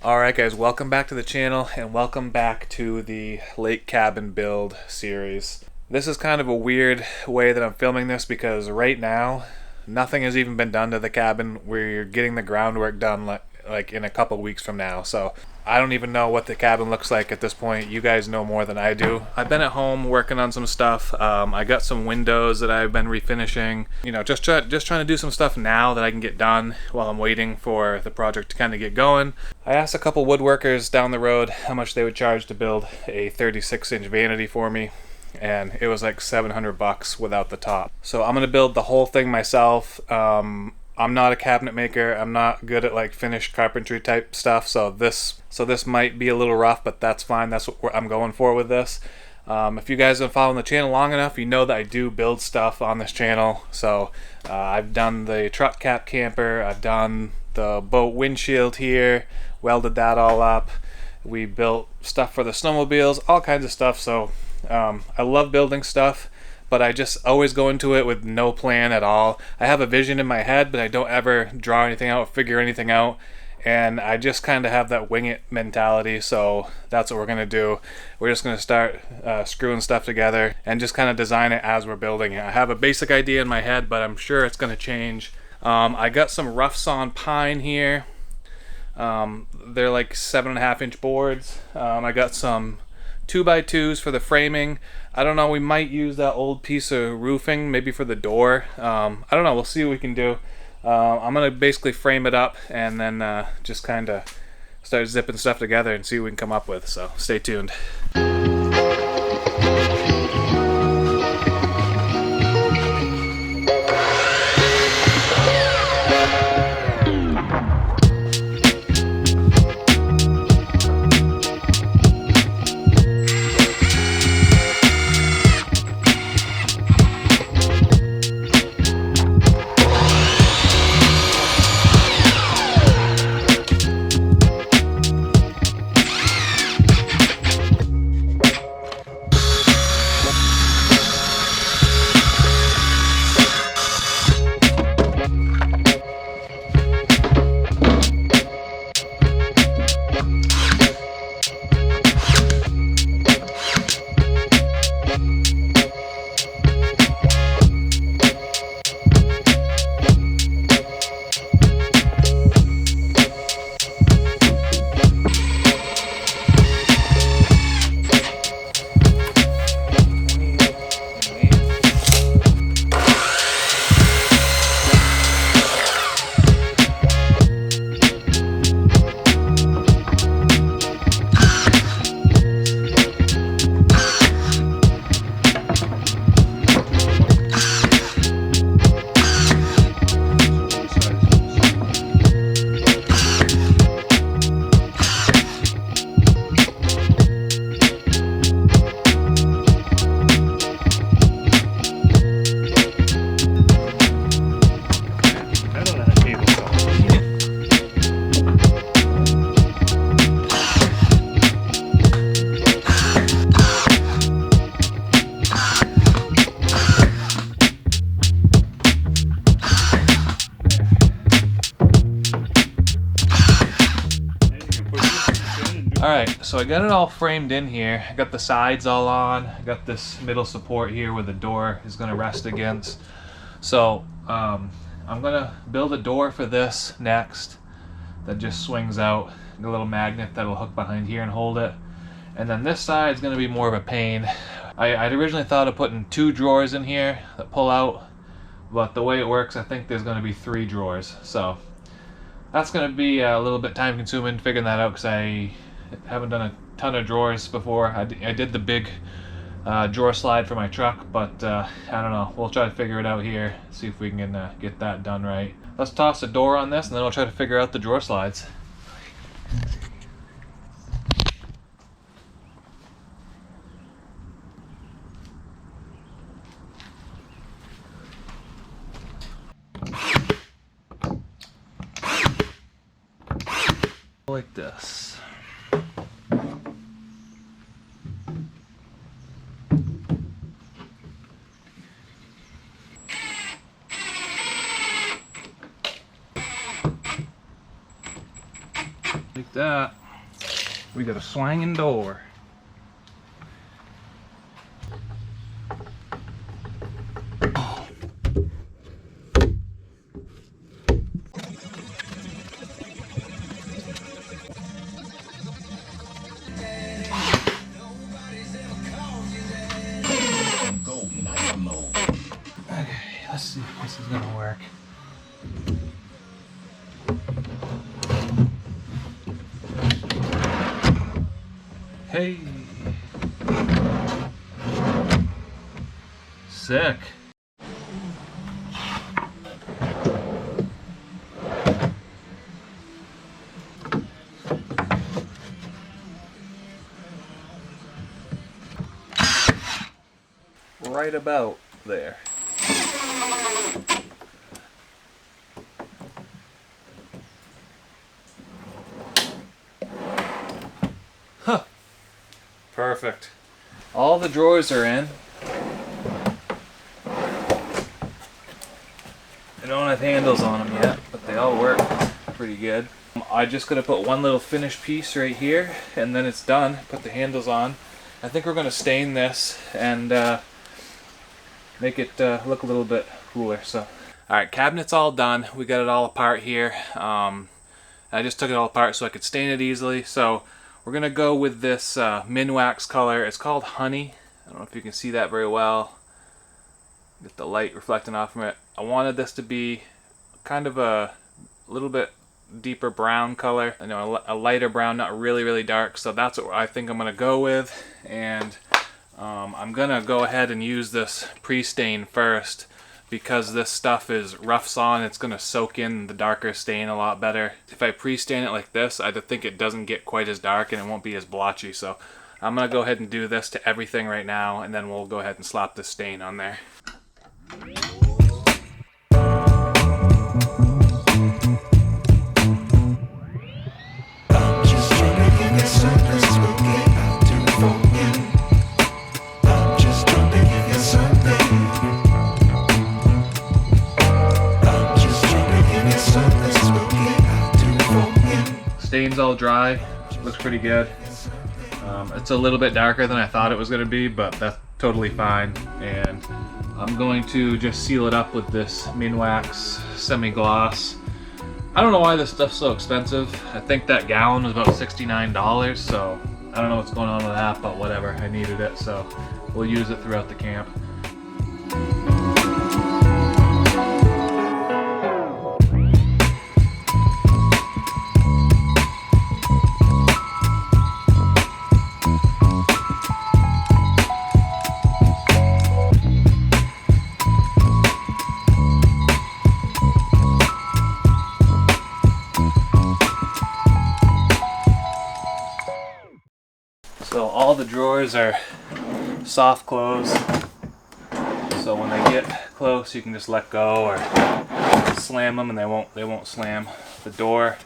Alright guys, welcome back to the channel and welcome back to the lake cabin build series. This is kind of a weird way that I'm filming this because right now nothing has even been done to the cabin. We're getting the groundwork done like in a couple weeks from now, so I don't even know what the cabin looks like at this point. You guys know more than I do. I've been at home working on some stuff. I got some windows that I've been refinishing. You know, just trying to do some stuff now that I can get done while I'm waiting for the project to kind of get going. I asked a couple woodworkers down the road how much they would charge to build a 36-inch vanity for me, and it was like $700 without the top. So I'm gonna build the whole thing myself. I'm not a cabinet maker. I'm not good at like finished carpentry type stuff, so this might be a little rough, but that's fine. That's what I'm going for with this. If you guys have been following the channel long enough, you know that I do build stuff on this channel. So I've done the truck cap camper, I've done the boat windshield here, welded that all up. We built stuff for the snowmobiles, all kinds of stuff. So I love building stuff, but I just always go into it with no plan at all. I have a vision in my head, but I don't ever draw anything out, figure anything out, and I just kind of have that wing it mentality. So that's what we're gonna do. We're just gonna start screwing stuff together and just kind of design it as we're building it. I have a basic idea in my head, but I'm sure it's gonna change. I got some rough sawn pine here. They're like 7.5-inch boards. I got some 2x2s for the framing. I don't know, we might use that old piece of roofing maybe for the door. I don't know, we'll see what we can do. I'm gonna basically frame it up and then just kind of start zipping stuff together and see what we can come up with, so stay tuned. Alright, so I got it all framed in here. I got the sides all on. I got this middle support here where the door is going to rest against. So I'm going to build a door for this next that just swings out. A little magnet that'll hook behind here and hold it. And then this side is going to be more of a pain. I'd originally thought of putting 2 drawers in here that pull out, but the way it works, I think there's going to be 3 drawers. So that's going to be a little bit time consuming figuring that out because I haven't done a ton of drawers before. I did the big drawer slide for my truck, but I don't know. We'll try to figure it out here, see if we can get that done right. Let's toss a door on this and then we'll try to figure out the drawer slides. Like this. Like at that. We got a swinging door. Okay, let's see if this is gonna work. Hey! Sick! Right about there. Huh. Perfect. All the drawers are in. They don't have handles on them yet, but they all work pretty good. I just gotta put one little finished piece right here, and then it's done. Put the handles on. I think we're gonna stain this and make it look a little bit cooler. So, all right, cabinet's all done. We got it all apart here. I just took it all apart so I could stain it easily. So we're gonna go with this Minwax color. It's called Honey. I don't know if you can see that very well. Get the light reflecting off from it. I wanted this to be kind of a little bit deeper brown color. I know a lighter brown, not really dark. So that's what I think I'm gonna go with. And I'm gonna go ahead and use this pre-stain first, because this stuff is rough sawn. It's gonna soak in the darker stain a lot better. If I pre-stain it like this, I think it doesn't get quite as dark and it won't be as blotchy. So I'm gonna go ahead and do this to everything right now, and then we'll go ahead and slap the stain on there. Stain's all dry, looks pretty good. It's a little bit darker than I thought it was going to be, but that's totally fine. And I'm going to just seal it up with this Minwax semi-gloss. I don't know why this stuff's so expensive. I think that gallon was about $69, so I don't know what's going on with that, but whatever, I needed it, so we'll use it throughout the camp. So all the drawers are soft close, so when they get close you can just let go or slam them and they won't slam. The door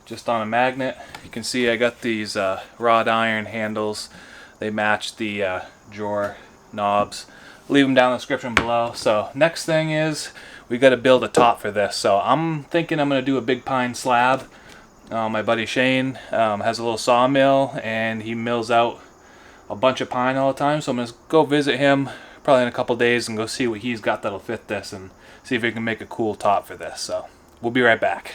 just on a magnet. You can see I got these wrought iron handles. They match the drawer knobs. Leave them down in the description below. So next thing is we got to build a top for this. So I'm thinking I'm going to do a big pine slab. My buddy Shane has a little sawmill and he mills out a bunch of pine all the time, so I'm going to go visit him probably in a couple days and go see what he's got that'll fit this and see if we can make a cool top for this. So we'll be right back.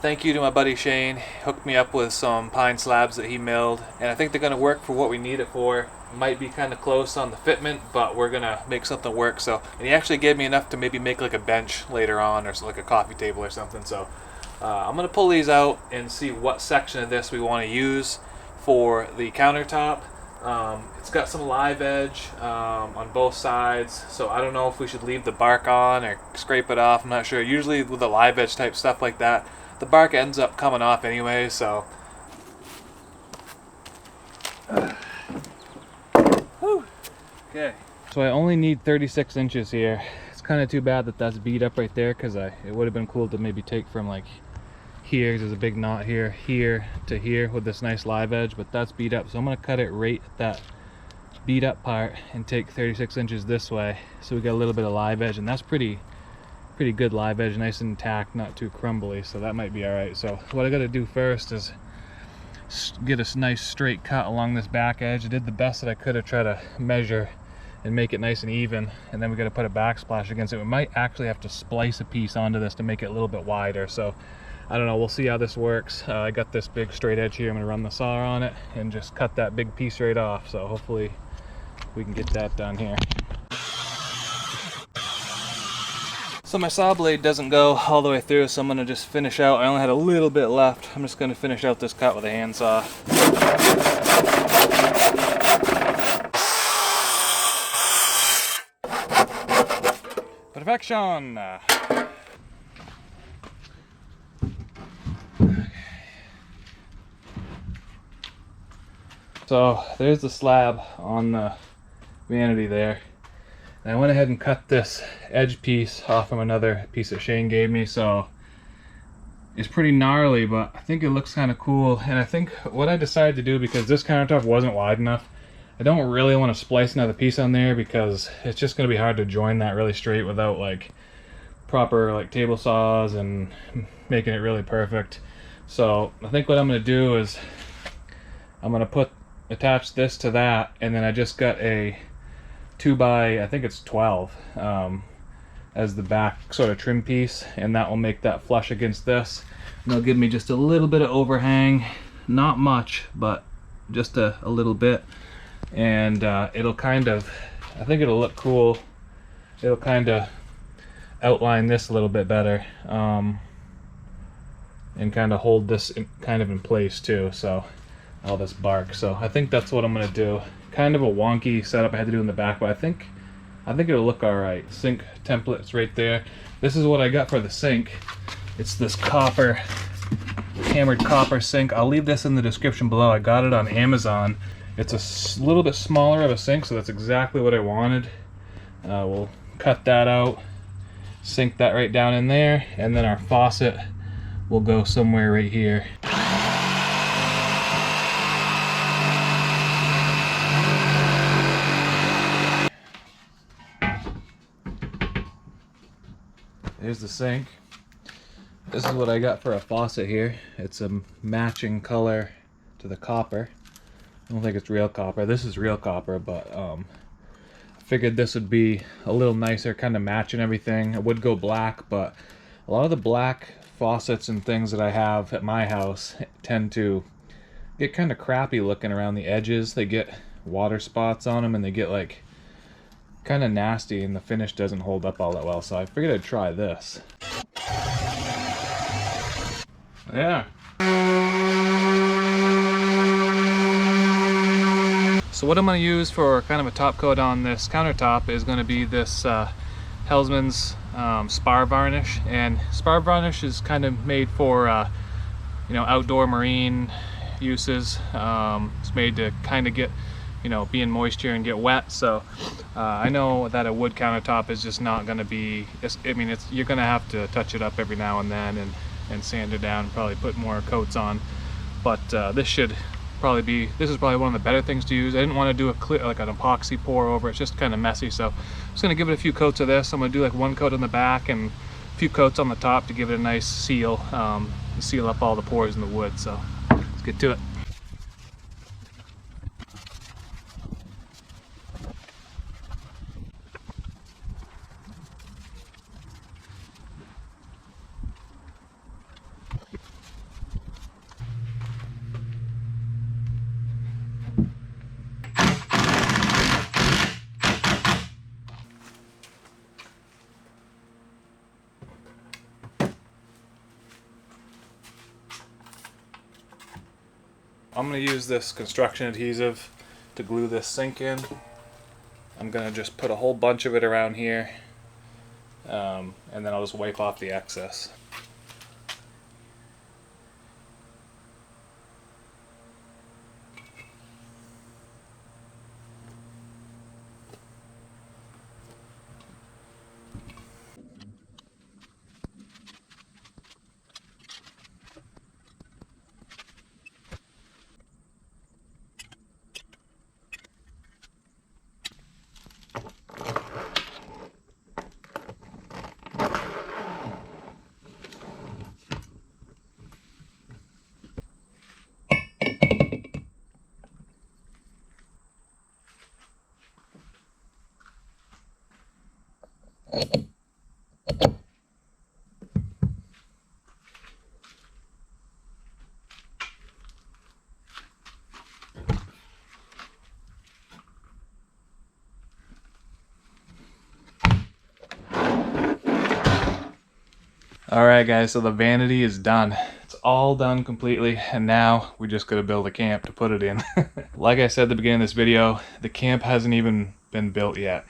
Thank you to my buddy Shane. He hooked me up with some pine slabs that he milled, and I think they're going to work for what we need it for. Might be kind of close on the fitment, but we're going to make something work. So, and he actually gave me enough to maybe make like a bench later on, or like a coffee table or something. So I'm going to pull these out and see what section of this we want to use for the countertop. It's got some live edge on both sides, so I don't know if we should leave the bark on or scrape it off. I'm not sure. Usually with the live edge type stuff like that, the bark ends up coming off anyway, so okay. So I only need 36 inches here. It's kind of too bad that that's beat up right there, because it would have been cool to maybe take from like here, there's a big knot here, to here with this nice live edge, but that's beat up. So I'm going to cut it right at that beat up part and take 36 inches this way, so we got a little bit of live edge, and that's pretty pretty good live edge, nice and intact, not too crumbly, so that might be all right. So what I got to do first is get a nice straight cut along this back edge. I did the best that I could to try to measure and make it nice and even, and then we got to put a backsplash against it. We might actually have to splice a piece onto this to make it a little bit wider, so I don't know, we'll see how this works. I got this big straight edge here. I'm going to run the saw on it and just cut that big piece right off, so hopefully we can get that done here. So my saw blade doesn't go all the way through, so I'm going to just finish out. I only had a little bit left. I'm just going to finish out this cut with a handsaw. Perfection! So there's the slab on the Vanity there. And I went ahead and cut this edge piece off from another piece that Shane gave me, so it's pretty gnarly, but I think it looks kind of cool. And I think what I decided to do, because this countertop wasn't wide enough, I don't really want to splice another piece on there because it's just going to be hard to join that really straight without like proper like table saws and making it really perfect. So I think what I'm going to do is I'm going to attach this to that, and then I just got a 2x, I think it's 12, as the back sort of trim piece, and that will make that flush against this, and it'll give me just a little bit of overhang, not much, but just a little bit, and it'll kind of, I think it'll look cool. It'll kind of outline this a little bit better, and kind of hold this kind of in place too, so all this bark. So I think that's what I'm going to do. Kind of a wonky setup I had to do in the back, but I think it'll look all right. Sink template's right there. This is what I got for the sink. It's this copper, hammered copper sink. I'll leave this in the description below. I got it on Amazon. It's a little bit smaller of a sink, so that's exactly what I wanted. We'll cut that out, sink that right down in there, and then our faucet will go somewhere right here. Here's the sink. This is what I got for a faucet here. It's a matching color to the copper. I don't think it's real copper. This is real copper, but I figured this would be a little nicer, kind of matching everything. It would go black, but a lot of the black faucets and things that I have at my house tend to get kind of crappy looking around the edges. They get water spots on them, and they get like kind of nasty, and the finish doesn't hold up all that well, so I figured I'd try this. Yeah. So what I'm going to use for kind of a top coat on this countertop is going to be this Hellman's spar varnish, and spar varnish is kind of made for you know, outdoor marine uses. It's made to kind of get, you know, be in moisture and get wet. So I know that a wood countertop is just not going to be, I mean, you're going to have to touch it up every now and then and sand it down and probably put more coats on, but this is probably one of the better things to use. I didn't want to do like an epoxy pour over. It's just kind of messy, so I'm just going to give it a few coats of this. I'm going to do like one coat on the back and a few coats on the top to give it a nice seal, seal up all the pores in the wood. So let's get to it. I'm going to use this construction adhesive to glue this sink in. I'm going to just put a whole bunch of it around here, and then I'll just wipe off the excess. Alright guys, so the Vanity is done. It's all done completely, and now we just gotta build a camp to put it in. Like I said at the beginning of this video, the camp hasn't even been built yet.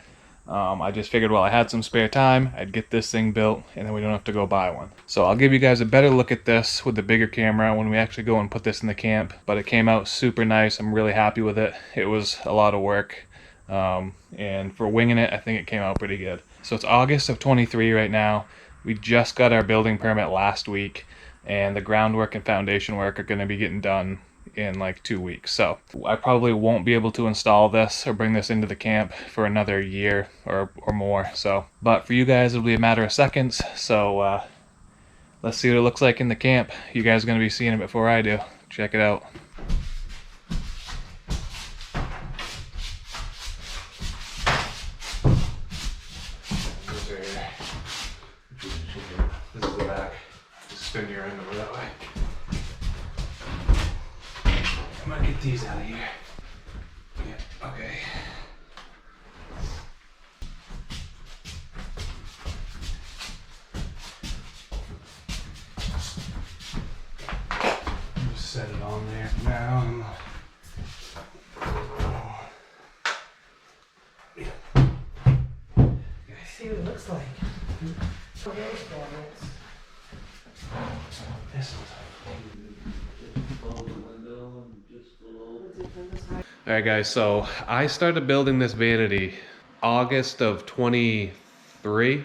I just figured while I had some spare time, I'd get this thing built, and then we don't have to go buy one. So I'll give you guys a better look at this with the bigger camera when we actually go and put this in the camp. But it came out super nice. I'm really happy with it. It was a lot of work. And for winging it, I think it came out pretty good. So it's August of 23 right now. We just got our building permit last week, and the groundwork and foundation work are going to be getting done in like 2 weeks. So I probably won't be able to install this or bring this into the camp for another year or more. So, but for you guys, it'll be a matter of seconds. So let's see what it looks like in the camp. You guys are going to be seeing it before I do. Check it out. This is the back. Just spin your end over that way. I'm gonna get these out of here. Yeah, okay. Just set it on there now. See what it looks like. Alright guys, so I started building this Vanity August of 23,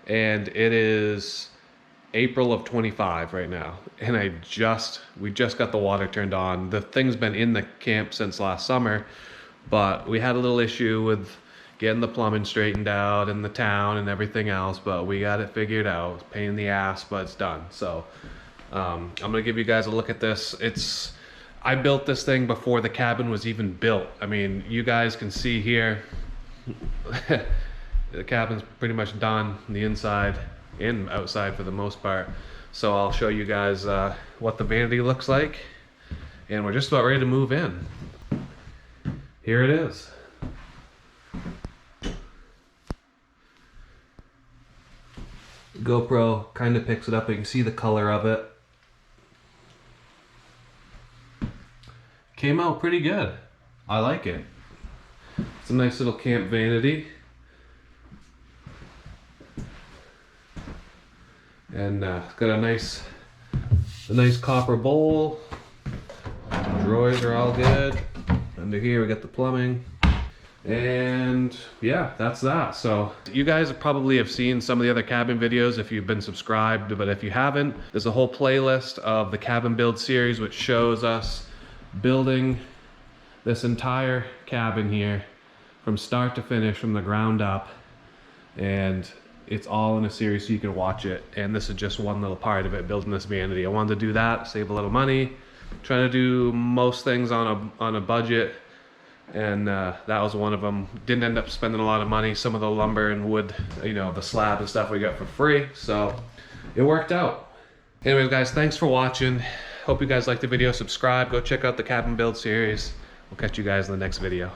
and it is April of 25 right now, and we just got the water turned on. The thing's been in the camp since last summer, but we had a little issue with getting the plumbing straightened out in the town and everything else, but we got it figured out. It's a pain in the ass, but it's done. So I'm gonna give you guys a look at this. I built this thing before the cabin was even built. I mean, you guys can see here, the cabin's pretty much done, the inside and outside for the most part. So I'll show you guys what the Vanity looks like, and we're just about ready to move in. Here it is. GoPro kind of picks it up. You can see the color of it. Came out pretty good. I like it. It's a nice little camp Vanity. And it's got a nice copper bowl. Drawers are all good. Under here we got the plumbing. And yeah, that's that. So you guys probably have seen some of the other cabin videos if you've been subscribed, but if you haven't, there's a whole playlist of the cabin build series which shows us building this entire cabin here from start to finish, from the ground up, and it's all in a series so you can watch it. And this is just one little part of it, building this Vanity. I wanted to do that, save a little money, trying to do most things on a budget. And that was one of them. Didn't end up spending a lot of money. Some of the lumber and wood, you know, the slab and stuff we got for free, so it worked out. Anyways guys, thanks for watching. Hope you guys liked the video. Subscribe, go check out the cabin build series. We'll catch you guys in the next video.